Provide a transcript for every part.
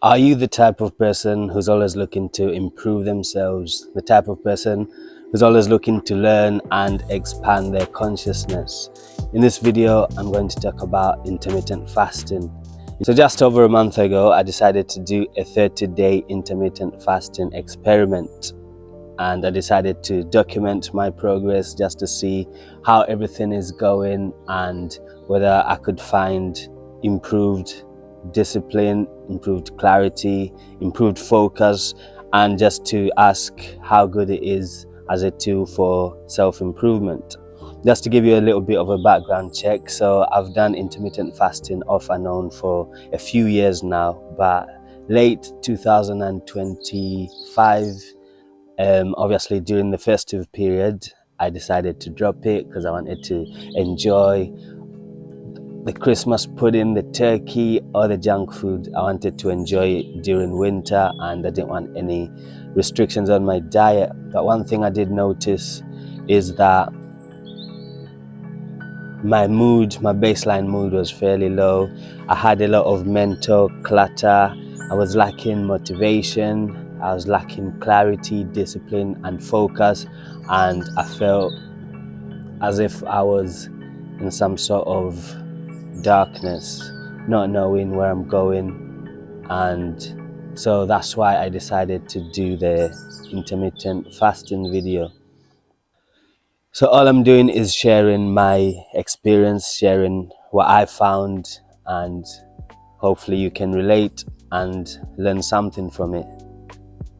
Are you the type of person who's always looking to improve themselves? The type of person who's always looking to learn and expand their consciousness? In this video, I'm going to talk about intermittent fasting. So just over a month ago, I decided to do a 30-day intermittent fasting experiment. And I decided to document my progress just to see how everything is going and whether I could find improved discipline, improved clarity, improved focus, and just to ask how good it is as a tool for self-improvement. Just to give you a little bit of a background check, so I've done intermittent fasting off and on for a few years now, but late 2025, obviously during the festive period, I decided to drop it because I wanted to enjoy the Christmas pudding, the turkey, or the junk food. I wanted to enjoy it during winter, and I didn't want any restrictions on my diet. But one thing I did notice is that my baseline mood was fairly low. I had a lot of mental clutter. I was lacking motivation. I was lacking clarity, discipline, and focus. And I felt as if I was in some sort of darkness, not knowing where I'm going. And so that's why I decided to do the intermittent fasting video. So all I'm doing is sharing my experience, sharing what I found, and hopefully you can relate and learn something from it.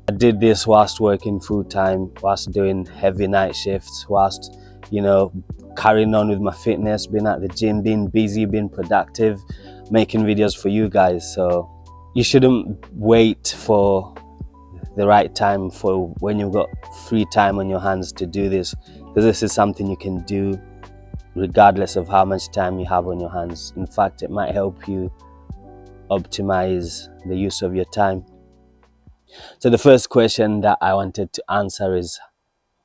I did this whilst working full time, whilst doing heavy night shifts, whilst, carrying on with my fitness, being at the gym, being busy, being productive, making videos for you guys. So you shouldn't wait for the right time, for when you've got free time on your hands to do this, because this is something you can do regardless of how much time you have on your hands. In fact, it might help you optimize the use of your time. So the first question that I wanted to answer is,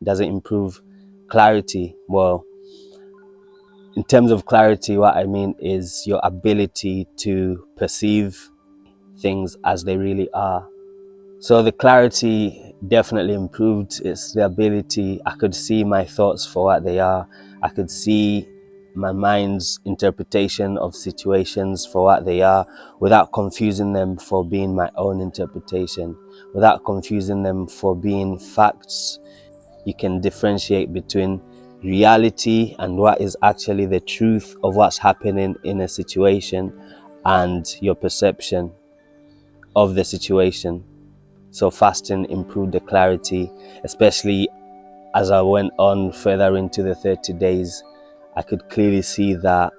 does it improve clarity? Well, in terms of clarity, what I mean is your ability to perceive things as they really are. So the clarity definitely improved. It's the ability, I could see my thoughts for what they are. I could see my mind's interpretation of situations for what they are, without confusing them for being my own interpretation, without confusing them for being facts. You can differentiate between reality and what is actually the truth of what's happening in a situation, and your perception of the situation. So fasting improved the clarity, especially as I went on further into the 30 days. I could clearly see that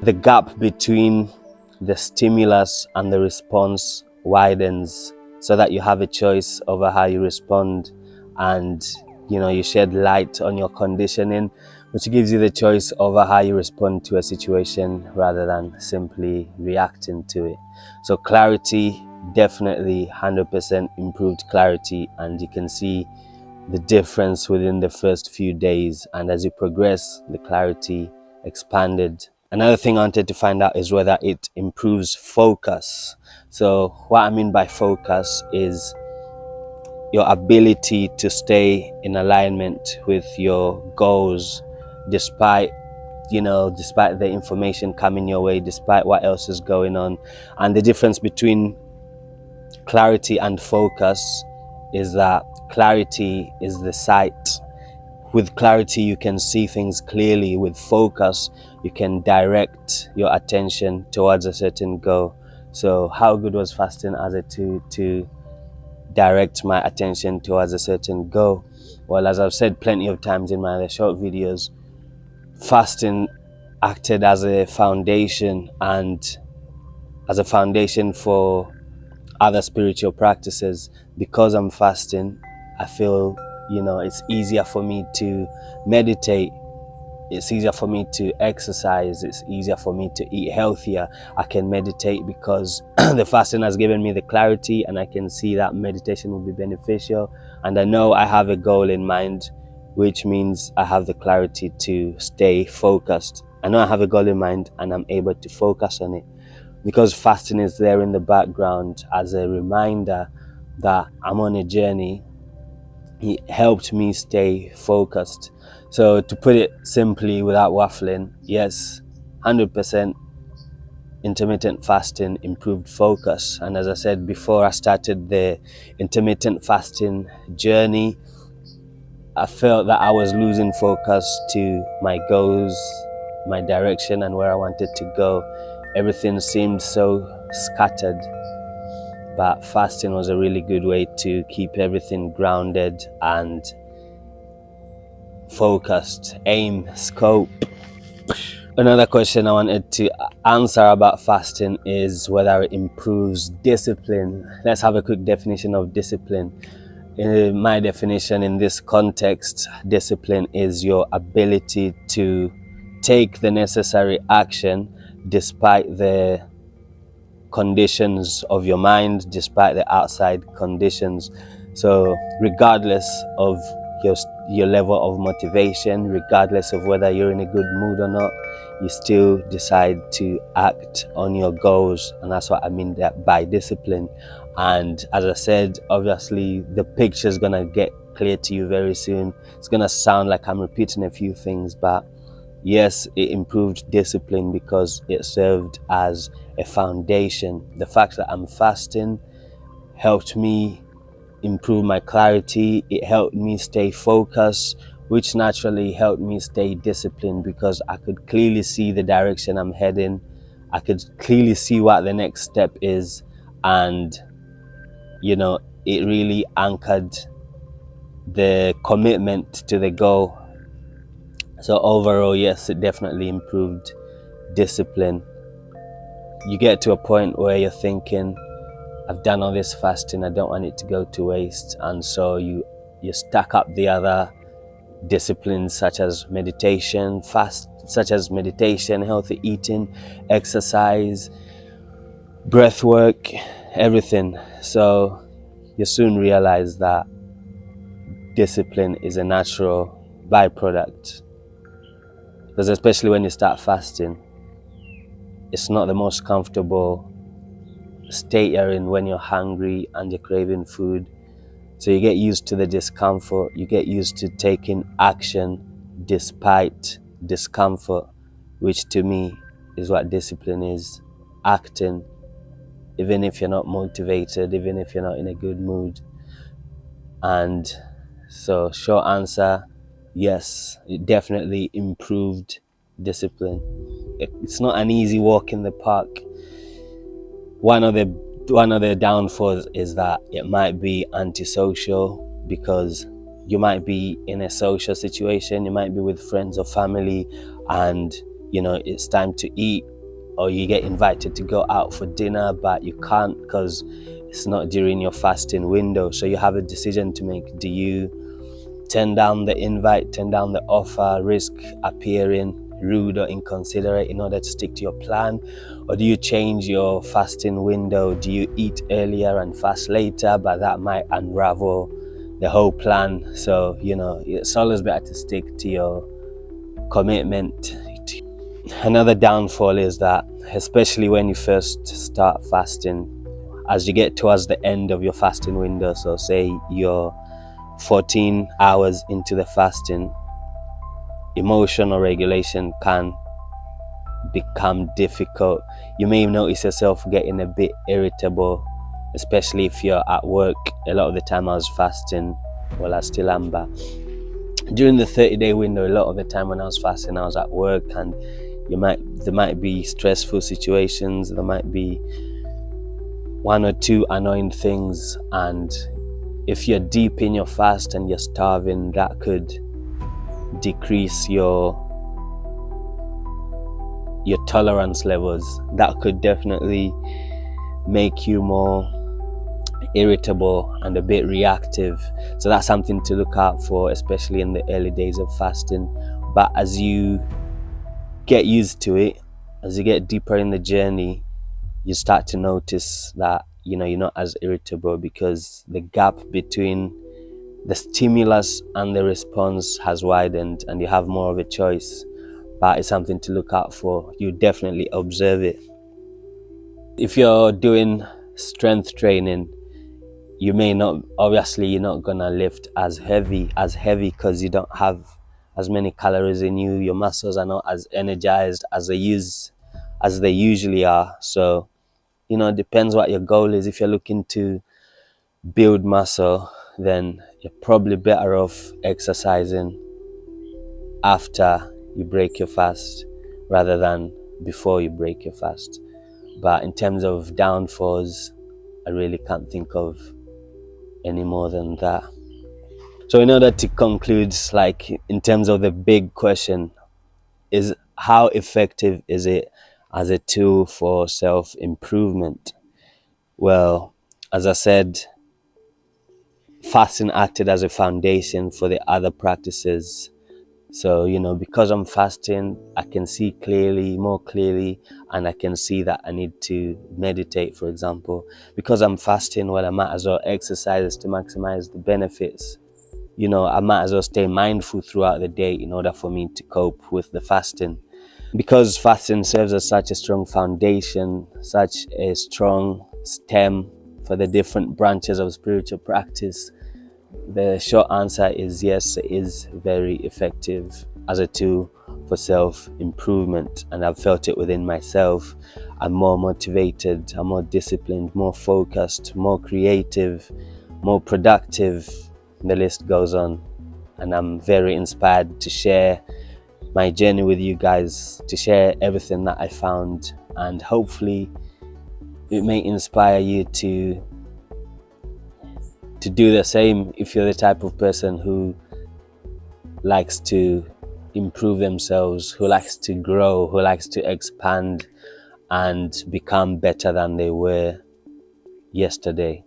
the gap between the stimulus and the response widens, so that you have a choice over how you respond, and you shed light on your conditioning, which gives you the choice over how you respond to a situation rather than simply reacting to it. So clarity, definitely 100% improved clarity, and you can see the difference within the first few days, and as you progress, the clarity expanded. Another thing I wanted to find out is whether it improves focus. So what I mean by focus is your ability to stay in alignment with your goals, despite despite the information coming your way, despite what else is going on. And the difference between clarity and focus is that clarity is the sight. With clarity, you can see things clearly. With focus, you can direct your attention towards a certain goal. So how good was fasting as a tool to direct my attention towards a certain goal? Well, as I've said plenty of times in my other short videos, fasting acted as a foundation, and as a foundation for other spiritual practices. Because I'm fasting, I feel it's easier for me to meditate, it's easier for me to exercise, it's easier for me to eat healthier. I can meditate because the fasting has given me the clarity, and I can see that meditation will be beneficial, and I know I have a goal in mind, which means I have the clarity to stay focused. I know I have a goal in mind and I'm able to focus on it. because fasting is there in the background as a reminder that I'm on a journey. It helped me stay focused. So to put it simply without waffling, yes, 100% intermittent fasting improved focus. And as I said before, I started the intermittent fasting journey, I felt that I was losing focus to my goals, my direction, and where I wanted to go. Everything seemed so scattered, but fasting was a really good way to keep everything grounded and focused. Aim, scope. Another question I wanted to answer about fasting is whether it improves discipline. Let's have a quick definition of discipline. In my definition in this context, discipline is your ability to take the necessary action despite the conditions of your mind, despite the outside conditions. So regardless of your level of motivation, regardless of whether you're in a good mood or not, you still decide to act on your goals. And that's what I mean that by discipline. And as I said, obviously the picture is gonna get clear to you very soon. It's gonna sound like I'm repeating a few things, but yes, it improved discipline because it served as a foundation. The fact that I'm fasting helped me improve my clarity. It helped me stay focused, which naturally helped me stay disciplined because I could clearly see the direction I'm heading. I could clearly see what the next step is. And, it really anchored the commitment to the goal. So overall, yes, it definitely improved discipline. You get to a point where you're thinking, I've done all this fasting, I don't want it to go to waste. And so you stack up the other disciplines such as meditation, healthy eating, exercise, breath work, everything. So you soon realize that discipline is a natural byproduct. Because especially when you start fasting, it's not the most comfortable state you're in when you're hungry and you're craving food. So you get used to the discomfort, you get used to taking action despite discomfort, which to me is what discipline is. Acting, even if you're not motivated, even if you're not in a good mood. And so short answer, yes, it definitely improved discipline. It's not an easy walk in the park. One of the downfalls is that it might be antisocial because you might be in a social situation, you might be with friends or family, and it's time to eat, or you get invited to go out for dinner, but you can't because it's not during your fasting window. So you have a decision to make. Do you turn down the invite, turn down the offer, risk appearing rude or inconsiderate in order to stick to your plan? Or do you change your fasting window? Do you eat earlier and fast later? But that might unravel the whole plan. So, it's always better to stick to your commitment. Another downfall is that, especially when you first start fasting, as you get towards the end of your fasting window, so say you're 14 hours into the fasting, emotional regulation can become difficult. You may notice yourself getting a bit irritable, especially if you're at work. A lot of the time I was fasting, well, I still am, but during the 30-day window, a lot of the time when I was fasting, I was at work, and there might be stressful situations, there might be one or two annoying things, and if you're deep in your fast and you're starving, that could decrease your tolerance levels. That could definitely make you more irritable and a bit reactive. So that's something to look out for, especially in the early days of fasting. But as you get used to it, as you get deeper in the journey, you start to notice that you're not as irritable, because the gap between the stimulus and the response has widened, and you have more of a choice. But it's something to look out for. You definitely observe it. if you're doing strength training, you may not, obviously you're not gonna lift as heavy because you don't have as many calories in you. Your muscles are not as energized as they usually are. So it depends what your goal is. If you're looking to build muscle, then you're probably better off exercising after you break your fast rather than before you break your fast. But in terms of downfalls, I really can't think of any more than that. So in order to conclude, like in terms of the big question, is how effective is it as a tool for self-improvement? Well, as I said, fasting acted as a foundation for the other practices. So, because I'm fasting, I can see clearly, more clearly, and I can see that I need to meditate, for example. Because I'm fasting, well, I might as well exercise to maximize the benefits. I might as well stay mindful throughout the day in order for me to cope with the fasting. Because fasting serves as such a strong foundation, such a strong stem for the different branches of spiritual practice, the short answer is yes, it is very effective as a tool for self-improvement, and I've felt it within myself. I'm more motivated, I'm more disciplined, more focused, more creative, more productive. The list goes on, and I'm very inspired to share my journey with you guys, to share everything that I found, and hopefully it may inspire you to do the same if you're the type of person who likes to improve themselves, who likes to grow, who likes to expand and become better than they were yesterday.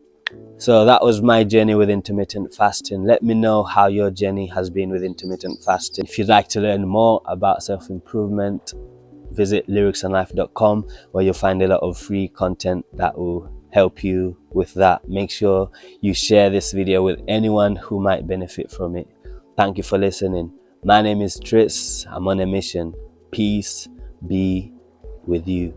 So that was my journey with intermittent fasting. Let me know how your journey has been with intermittent fasting. If you'd like to learn more about self-improvement, visit lyricsandlife.com, where you'll find a lot of free content that will help you with that. Make sure you share this video with anyone who might benefit from it. Thank you for listening. My name is Tris. I'm on a mission. Peace be with you.